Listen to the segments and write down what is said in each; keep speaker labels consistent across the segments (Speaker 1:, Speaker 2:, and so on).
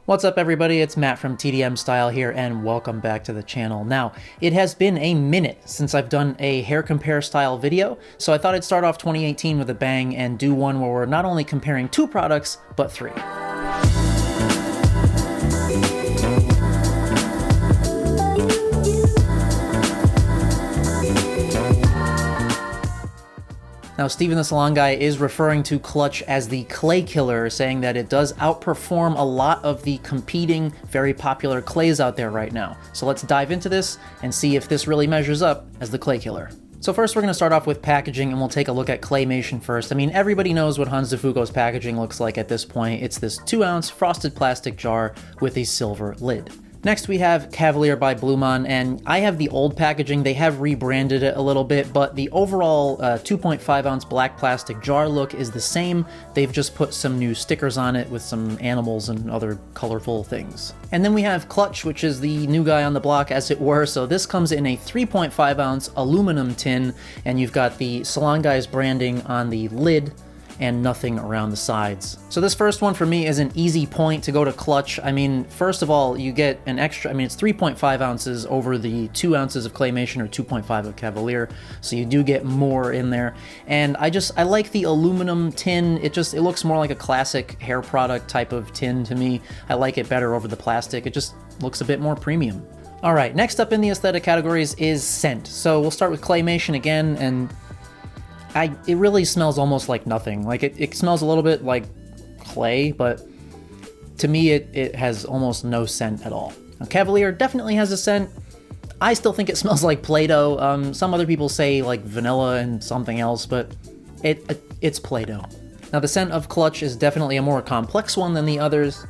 Speaker 1: What's up everybody, it's Matt from TDM Style here and welcome back to the channel. Now, it has been a minute since I've done a hair compare style video, so I thought I'd start off 2018 with a bang and do one where we're not only comparing two products, but three. Now, Steven the Salon Guy is referring to Clutch as the clay killer, saying that it does outperform a lot of the competing, very popular clays out there right now. So let's dive into this and see if this really measures up as the clay killer. So first we're going to start off with packaging and we'll take a look at Claymation first. I mean, everybody knows what Hanz de Fuko's packaging looks like at this point. It's this 2-ounce frosted plastic jar with a silver lid. Next we have Cavalier by BluMaan, and I have the old packaging. They have rebranded it a little bit, but the overall 2.5 ounce black plastic jar look is the same. They've just put some new stickers on it with some animals and other colorful things. And then we have Clutch, which is the new guy on the block, as it were. So this comes in a 3.5 ounce aluminum tin, and you've got the TheSalonGuy's branding on the lid and nothing around the sides. So this first one for me is an easy point to go to Clutch. I mean, first of all, you get an extra, I mean, it's 3.5 ounces over the 2 ounces of Claymation or 2.5 of Cavalier, so you do get more in there. And I like the aluminum tin. It looks more like a classic hair product type of tin to me. I like it better over the plastic. It just looks a bit more premium. All right, next up in the aesthetic categories is scent. So we'll start with Claymation again, and it really smells almost like nothing. Like it smells a little bit like clay, but to me it has almost no scent at all. Now, Cavalier definitely has a scent. I still think it smells like Play-Doh. Some other people say like vanilla and something else, but it's Play-Doh. Now the scent of Clutch is definitely a more complex one than the others.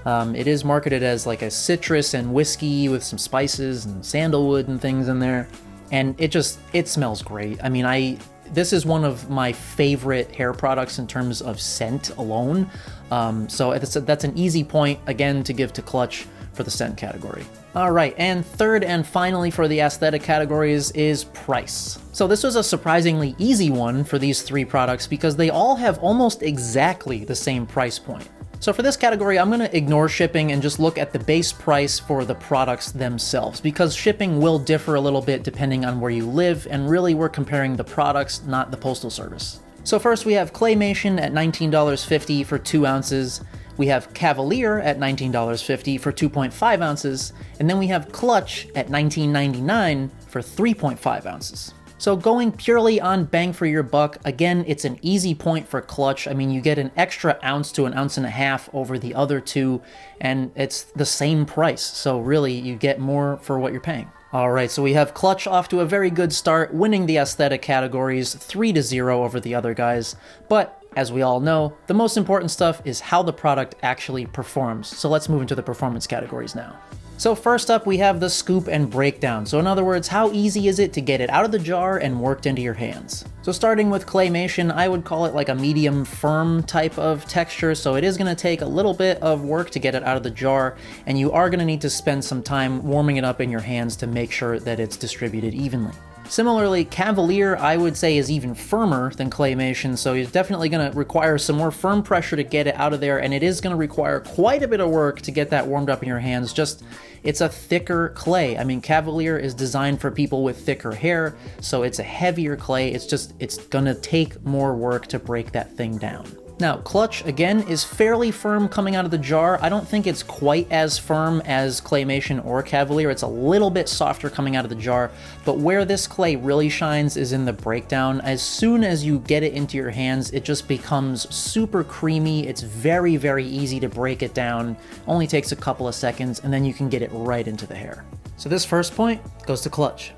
Speaker 1: It is marketed as like a citrus and whiskey with some spices and sandalwood and things in there. And it smells great. I mean, this is one of my favorite hair products in terms of scent alone. So that's an easy point, again, to give to Clutch for the scent category. All right, and third and finally for the aesthetic categories is price. So this was a surprisingly easy one for these three products because they all have almost exactly the same price point. So for this category, I'm going to ignore shipping and just look at the base price for the products themselves, because shipping will differ a little bit depending on where you live, and really we're comparing the products, not the postal service. So first we have Claymation at $19.50 for 2 ounces. We have Cavalier at $19.50 for 2.5 ounces. And then we have Clutch at $19.99 for 3.5 ounces. So going purely on bang for your buck, again, it's an easy point for Clutch. I mean, you get an extra ounce to an ounce and a half over the other two, and it's the same price. So really, you get more for what you're paying. All right, so we have Clutch off to a very good start, winning the aesthetic categories 3-0 over the other guys. But as we all know, the most important stuff is how the product actually performs. So let's move into the performance categories now. So first up, we have the scoop and breakdown. So in other words, how easy is it to get it out of the jar and worked into your hands? So starting with Claymation, I would call it like a medium firm type of texture. So it is going to take a little bit of work to get it out of the jar, and you are going to need to spend some time warming it up in your hands to make sure that it's distributed evenly. Similarly, Cavalier, I would say, is even firmer than Claymation, so it's definitely going to require some more firm pressure to get it out of there, and it is going to require quite a bit of work to get that warmed up in your hands. It's a thicker clay. I mean, Cavalier is designed for people with thicker hair, so it's a heavier clay. It's going to take more work to break that thing down. Now, Clutch, again, is fairly firm coming out of the jar. I don't think it's quite as firm as Claymation or Cavalier. It's a little bit softer coming out of the jar, but where this clay really shines is in the breakdown. As soon as you get it into your hands, it just becomes super creamy. It's very, very easy to break it down. Only takes a couple of seconds, and then you can get it right into the hair. So this first point goes to Clutch.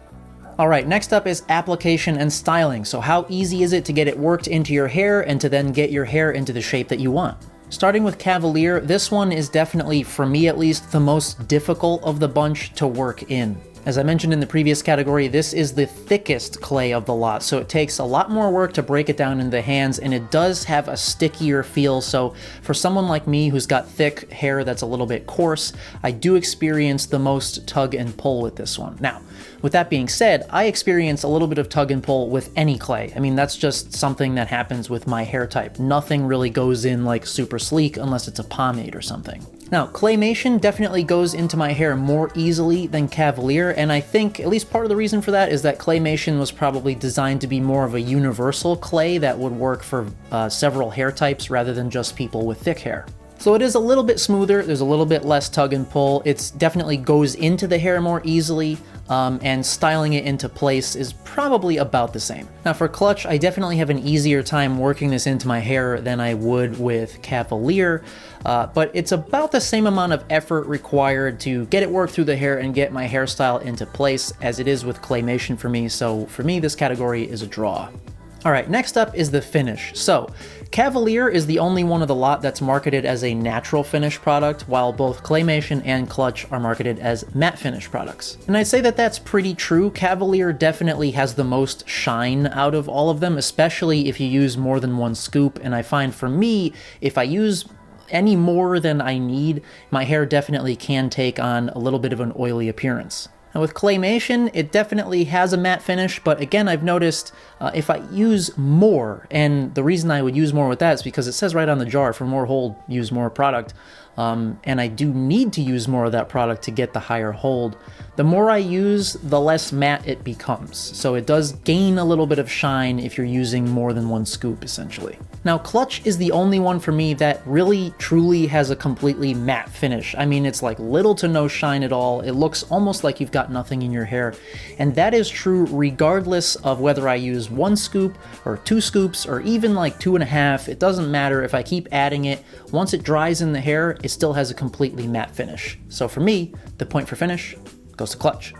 Speaker 1: All right, next up is application and styling. So how easy is it to get it worked into your hair and to then get your hair into the shape that you want? Starting with Cavalier, this one is definitely, for me at least, the most difficult of the bunch to work in. As I mentioned in the previous category, this is the thickest clay of the lot, so it takes a lot more work to break it down into the hands, and it does have a stickier feel. So for someone like me who's got thick hair that's a little bit coarse, I do experience the most tug and pull with this one. Now, with that being said, I experience a little bit of tug and pull with any clay. I mean, that's just something that happens with my hair type. Nothing really goes in like super sleek unless it's a pomade or something. Now, Claymation definitely goes into my hair more easily than Cavalier, and I think at least part of the reason for that is that Claymation was probably designed to be more of a universal clay that would work for several hair types rather than just people with thick hair. So it is a little bit smoother, there's a little bit less tug and pull, it definitely goes into the hair more easily, and styling it into place is probably about the same. Now for Clutch, I definitely have an easier time working this into my hair than I would with Cavalier, but it's about the same amount of effort required to get it worked through the hair and get my hairstyle into place as it is with Claymation for me, so for me this category is a draw. Alright, next up is the finish. So, Cavalier is the only one of the lot that's marketed as a natural finish product, while both Claymation and Clutch are marketed as matte finish products. And I'd say that that's pretty true. Cavalier definitely has the most shine out of all of them, especially if you use more than one scoop, and I find for me, if I use any more than I need, my hair definitely can take on a little bit of an oily appearance. Now with Claymation, it definitely has a matte finish, but again, I've noticed if I use more, and the reason I would use more with that is because it says right on the jar, for more hold, use more product, and I do need to use more of that product to get the higher hold. The more I use, the less matte it becomes, so it does gain a little bit of shine if you're using more than one scoop, essentially. Now, Clutch is the only one for me that really, truly has a completely matte finish. I mean, it's like little to no shine at all. It looks almost like you've got nothing in your hair. And that is true regardless of whether I use one scoop or two scoops or even like 2.5. It doesn't matter if I keep adding it. Once it dries in the hair, it still has a completely matte finish. So for me, the point for finish goes to Clutch.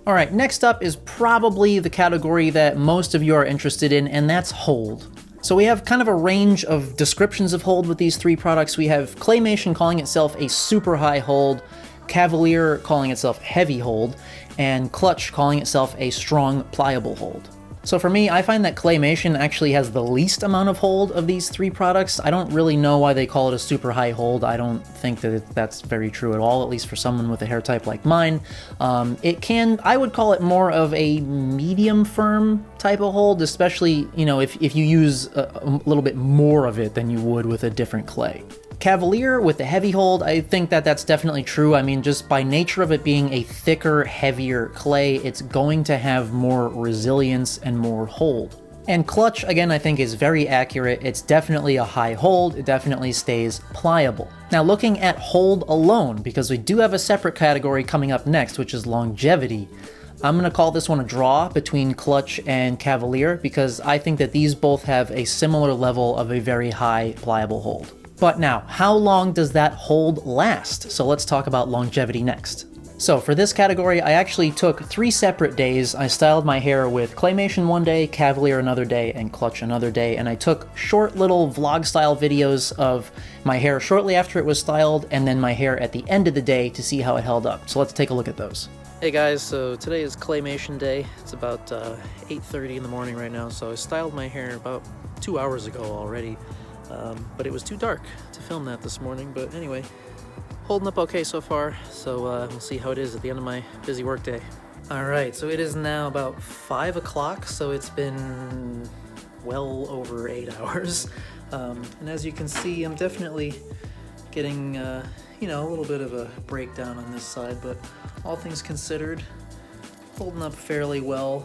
Speaker 1: All right, next up is probably the category that most of you are interested in, and that's hold. So we have kind of a range of descriptions of hold with these three products. We have Claymation calling itself a super high hold, Cavalier calling itself heavy hold, and Clutch calling itself a strong, pliable hold. So for me, I find that Claymation actually has the least amount of hold of these three products. I don't really know why they call it a super high hold. I don't think that that's very true at all, at least for someone with a hair type like mine. I would call it more of a medium firm type of hold, especially, you know, if you use a little bit more of it than you would with a different clay. Cavalier with the heavy hold, I think that that's definitely true. I mean, just by nature of it being a thicker, heavier clay, it's going to have more resilience and more hold. And Clutch, again, I think is very accurate. It's definitely a high hold. It definitely stays pliable. Now, looking at hold alone, because we do have a separate category coming up next, which is longevity, I'm going to call this one a draw between Clutch and Cavalier because I think that these both have a similar level of a very high, pliable hold. But now, how long does that hold last? So let's talk about longevity next. So for this category, I actually took 3 separate days. I styled my hair with Claymation one day, Cavalier another day, and Clutch another day, and I took short little vlog-style videos of my hair shortly after it was styled, and then my hair at the end of the day to see how it held up. So let's take a look at those. Hey guys, so today is Claymation day. It's about 8:30 in the morning right now, so I styled my hair about 2 hours ago already. But it was too dark to film that this morning. But anyway, holding up okay so far, so we'll see how it is at the end of my busy work day. Alright, so it is now about 5 o'clock, so it's been well over 8 hours. And as you can see, I'm definitely getting, a little bit of a breakdown on this side, but all things considered, holding up fairly well.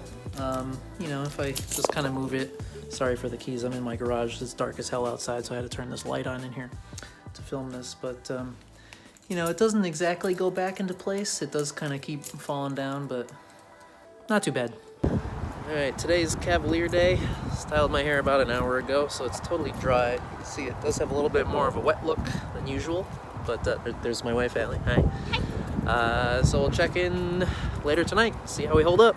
Speaker 1: If I just kind of move it. Sorry for the keys, I'm in my garage. It's dark as hell outside, so I had to turn this light on in here to film this. But, it doesn't exactly go back into place. It does kind of keep falling down, but not too bad. Alright, today's Cavalier day. Styled my hair about an hour ago, so it's totally dry. You can see it does have a little bit more of a wet look than usual, but there's my wife, Allie. Hi. So we'll check in later tonight, see how we hold up.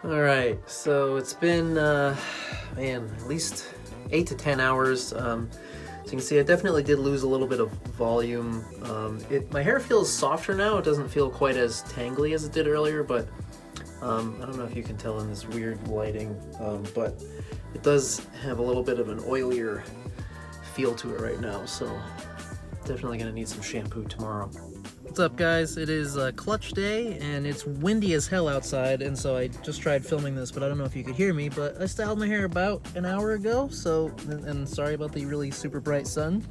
Speaker 1: Alright, so it's been, at least 8 to 10 hours. So you can see I definitely did lose a little bit of volume. My hair feels softer now. It doesn't feel quite as tangly as it did earlier, but I don't know if you can tell in this weird lighting, but it does have a little bit of an oilier feel to it right now, so definitely gonna need some shampoo tomorrow. What's up guys, it is Clutch day and it's windy as hell outside, and so I just tried filming this, but I don't know if you could hear me, but I styled my hair about an hour ago, so, and sorry about the really super bright sun.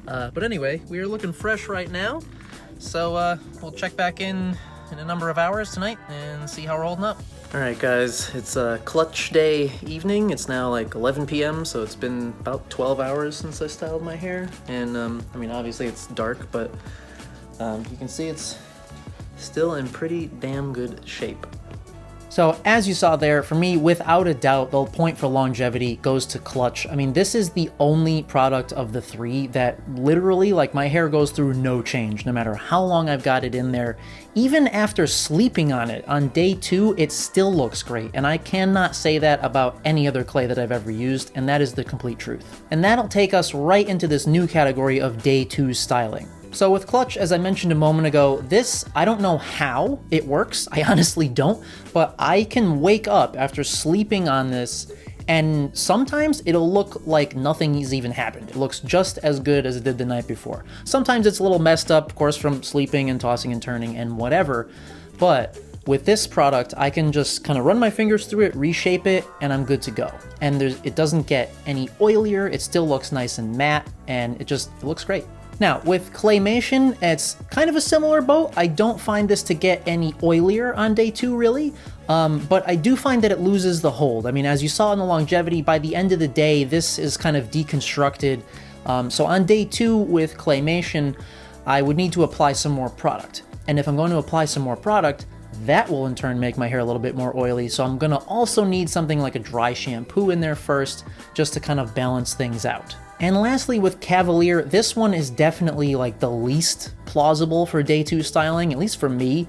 Speaker 1: But anyway, we are looking fresh right now. So we'll check back in a number of hours tonight and see how we're holding up. Alright guys, it's a clutch day evening. It's now like 11 p.m. so it's been about 12 hours since I styled my hair. And I mean, obviously it's dark, but you can see it's still in pretty damn good shape. So as you saw there, for me, without a doubt, the point for longevity goes to Clutch. I mean, this is the only product of the three that literally, like, my hair goes through no change, no matter how long I've got it in there. Even after sleeping on it, on day 2, it still looks great. And I cannot say that about any other clay that I've ever used, and that is the complete truth. And that'll take us right into this new category of day 2 styling. So with Clutch, as I mentioned a moment ago, this, I don't know how it works, I honestly don't, but I can wake up after sleeping on this and sometimes it'll look like nothing has even happened. It looks just as good as it did the night before. Sometimes it's a little messed up, of course, from sleeping and tossing and turning and whatever, but with this product, I can just kind of run my fingers through it, reshape it, and I'm good to go. And it doesn't get any oilier, it still looks nice and matte, and it looks great. Now, with Claymation, it's kind of a similar boat. I don't find this to get any oilier on day 2, really, but I do find that it loses the hold. I mean, as you saw in the longevity, by the end of the day, this is kind of deconstructed. So on day 2 with Claymation, I would need to apply some more product. And if I'm going to apply some more product, that will in turn make my hair a little bit more oily. So I'm gonna also need something like a dry shampoo in there first, just to kind of balance things out. And lastly, with Cavalier, this one is definitely like the least plausible for day 2 styling, at least for me,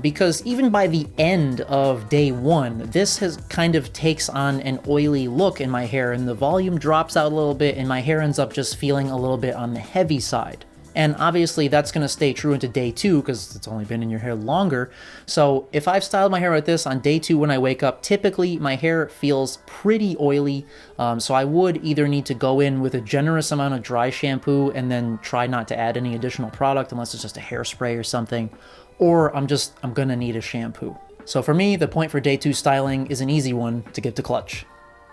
Speaker 1: because even by the end of day 1, this kind of takes on an oily look in my hair, and the volume drops out a little bit, and my hair ends up just feeling a little bit on the heavy side. And obviously that's going to stay true into day 2 because it's only been in your hair longer. So if I've styled my hair like this on day 2 when I wake up, typically my hair feels pretty oily. So I would either need to go in with a generous amount of dry shampoo and then try not to add any additional product unless it's just a hairspray or something, or I'm going to need a shampoo. So for me, the point for day 2 styling is an easy one to give to Clutch.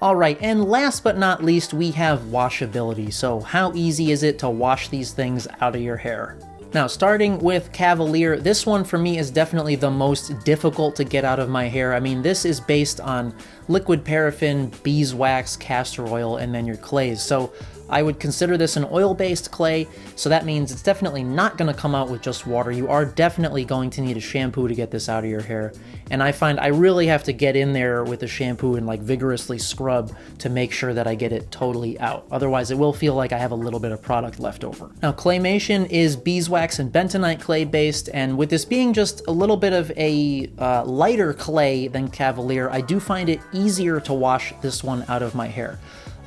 Speaker 1: Alright, and last but not least, we have washability. So how easy is it to wash these things out of your hair? Now, starting with Cavalier, this one for me is definitely the most difficult to get out of my hair. I mean, this is based on liquid paraffin, beeswax, castor oil, and then your clays. So I would consider this an oil-based clay, so that means it's definitely not going to come out with just water. You are definitely going to need a shampoo to get this out of your hair. And I find I really have to get in there with the shampoo and like vigorously scrub to make sure that I get it totally out. Otherwise, it will feel like I have a little bit of product left over. Now, Claymation is beeswax and bentonite clay based, and with this being just a little bit of a lighter clay than Cavalier, I do find it easier to wash this one out of my hair.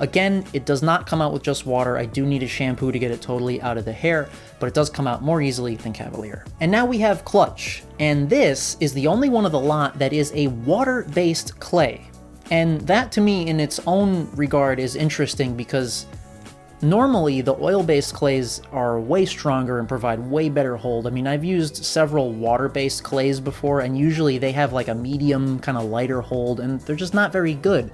Speaker 1: Again, it does not come out with just water. I do need a shampoo to get it totally out of the hair, but it does come out more easily than Cavalier. And now we have Clutch, and this is the only one of the lot that is a water-based clay. And that to me in its own regard is interesting because normally the oil-based clays are way stronger and provide way better hold. I mean, I've used several water-based clays before, and usually they have like a medium kind of lighter hold, and they're just not very good.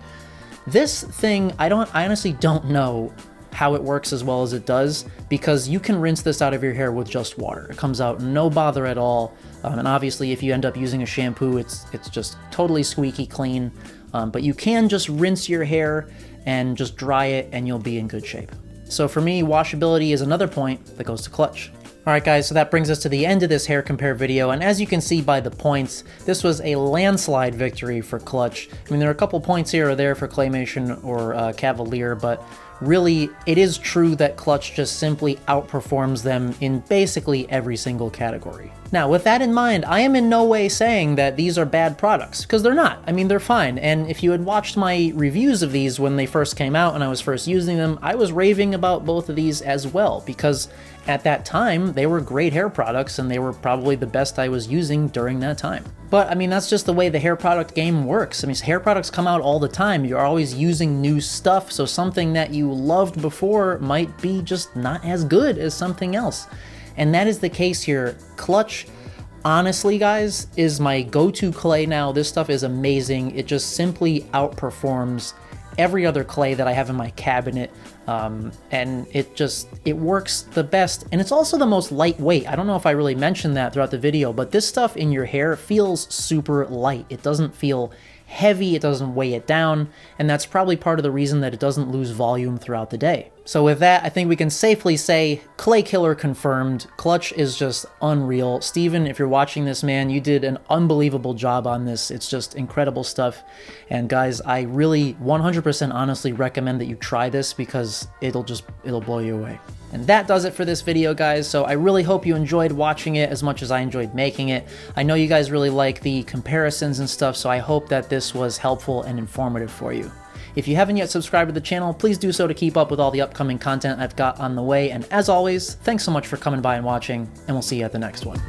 Speaker 1: This thing, I honestly don't know how it works as well as it does, because you can rinse this out of your hair with just water. It comes out no bother at all, and obviously if you end up using a shampoo, it's just totally squeaky clean, but you can just rinse your hair and just dry it and you'll be in good shape. So for me, washability is another point that goes to Clutch. Alright guys, so that brings us to the end of this hair compare video, and as you can see by the points, this was a landslide victory for Clutch. I mean, there are a couple points here or there for Claymation or Cavalier, but really, it is true that Clutch just simply outperforms them in basically every single category. Now, with that in mind, I am in no way saying that these are bad products, because they're not. I mean, they're fine, and if you had watched my reviews of these when they first came out and I was first using them, I was raving about both of these as well, because at that time, they were great hair products, and they were probably the best I was using during that time. But, I mean, that's just the way the hair product game works. I mean, hair products come out all the time. You're always using new stuff, so something that you loved before might be just not as good as something else. And that is the case here. Clutch, honestly, guys, is my go-to clay now. This stuff is amazing. It just simply outperforms every other clay that I have in my cabinet, and it works the best. And it's also the most lightweight. I don't know if I really mentioned that throughout the video, but this stuff in your hair feels super light. It doesn't feel heavy, it doesn't weigh it down, and that's probably part of the reason that it doesn't lose volume throughout the day. So with that, I think we can safely say clay killer confirmed. Clutch is just unreal. Steven, if you're watching this, man, you did an unbelievable job on this. It's just incredible stuff. And guys, I really 100% honestly recommend that you try this because it'll blow you away. And that does it for this video, guys. So I really hope you enjoyed watching it as much as I enjoyed making it. I know you guys really like the comparisons and stuff, so I hope that this was helpful and informative for you. If you haven't yet subscribed to the channel, please do so to keep up with all the upcoming content I've got on the way. And as always, thanks so much for coming by and watching, and we'll see you at the next one.